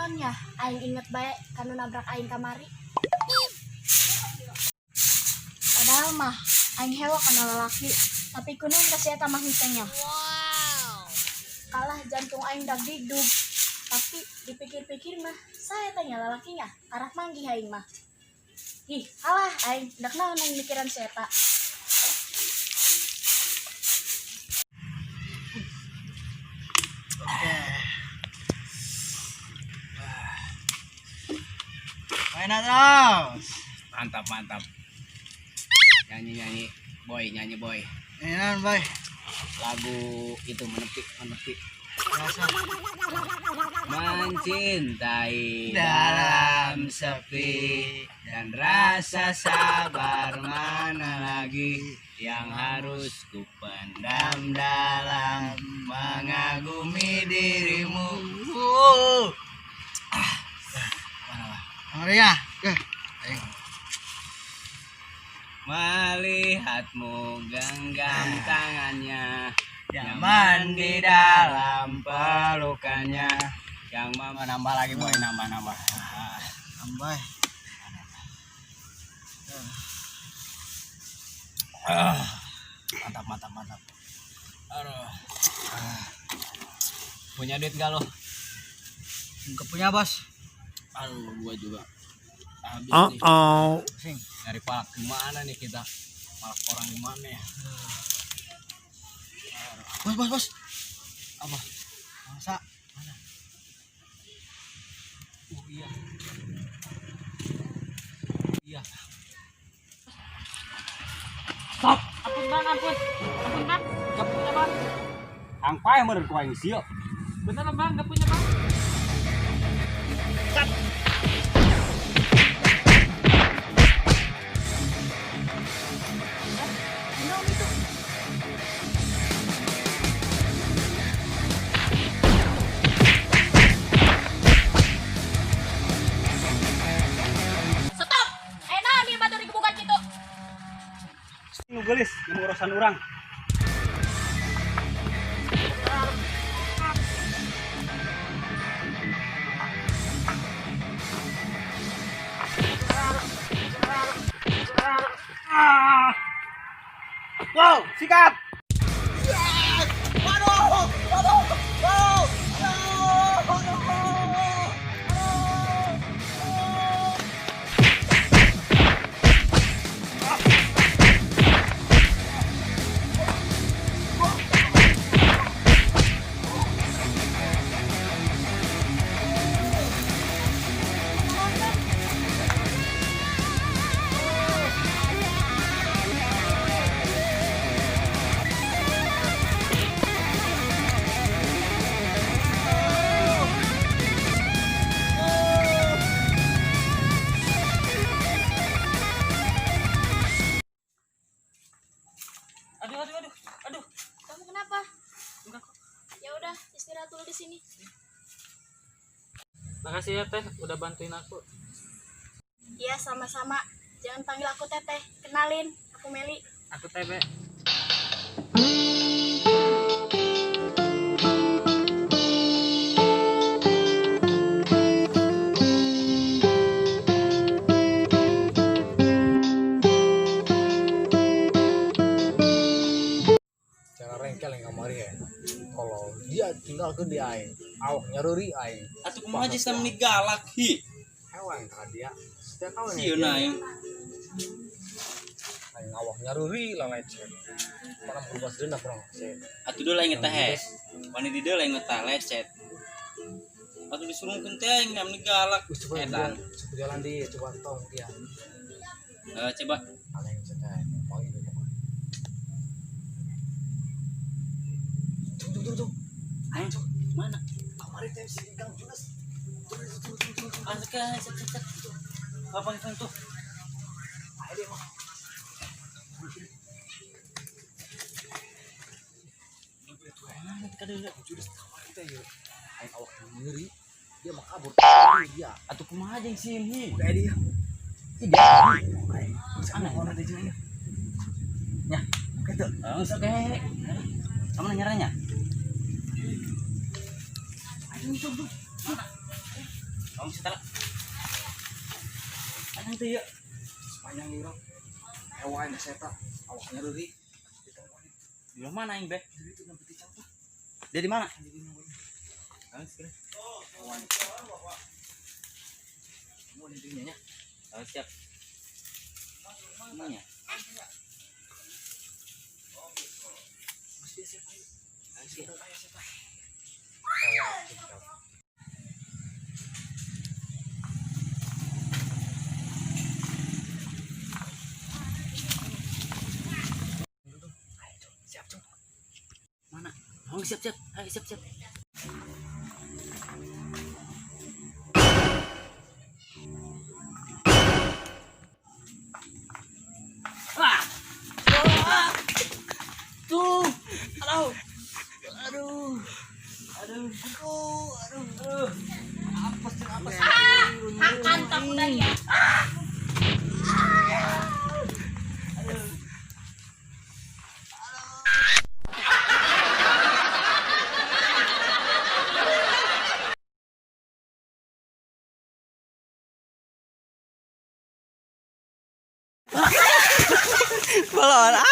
nonnya aing inget baik kanu nabrak aing kamari. Padahal mah aing hewa kana lalaki, tapi kunaon kasih eta mah hitungnya. Kalah jantung aing dak digdug. Tapi dipikir-pikir mah saya tanya lalakinya arah manggih aing mah. Ih, alah aing dak naon aing mikiran si eta. Main terus. Mantap. Nyanyi boy. Mainan boy. Lagu itu menepi. Biasa. Mencintai dalam sepi dan rasa sabar mana lagi yang harus ku pendam dalam mengagumi dirimu. Maria. Melihatmu genggam tangannya, Nyaman di dalam pelukannya. Yang mama nambah lagi boy, nambah. Tambah. Mantap. Aduh. Punya duit gak lo? Enggak punya bos. Aduh, gua juga. Habis nih. Sing. Dari palak gimana nih kita? Palak orang gimana ya? Bos. Apa? Masa? Mana? Iya. Stop. Ampun bang. Gak punya bang. Angpai menurut kau yang sio. Bener bang, gak punya bang. Stop. Enak nih batu di kebukan gitu. Nugelis, yang urusan orang. Wow, sikat. Aduh. Kamu kenapa? Enggak kok. Ya udah, istirahat dulu di sini. Makasih ya Teh, udah bantuin aku. Iya, sama-sama. Jangan panggil aku Teteh. Kenalin, aku Meli. Aku Tebe. Cara rengkel yang kamari ya. Kalau dia tinggal ke dia aing, awak nyaruri aing. Atuh kumaha aja sama nih galak hi. Hewan ka dia. Setiap kawan Sieun aing. Aing awak nyaruri lalecet. Mana berubah sedena kurang sih. Atuh deui lain teh. Wani di deui lain teh lecet. Atuh disuruhkeun teh aing nih galak. Coba Edan. jalan di coba tong dia. Coba. Aing cetai. Mau ini kok. Tuh. Aing mana? Kamari teh si Gang Junas. Askan cet. Apa itu tuh? Ayo dia mah. Junas kamari teh yuk. Aing awak ngeri. Dia mau kabur. Dia. Atuh kumaha jeung sim hi? Udah dia. Sana Orang teh jeung. nya. Gitu. Sok kamu nyaranya? Ayo tuh. Kamu setelah anjing teh ya. Panjang ieu. Hewan seta awaknya deui. Di mana aing, Be? Dia di mana? Ayo sekarang. Mau intinya nya. Siap. Semuanya. Mana? Oh, siap. Ayo siap. Ah! Tuh. Aduh. Apes. Hantam udah ya. Balon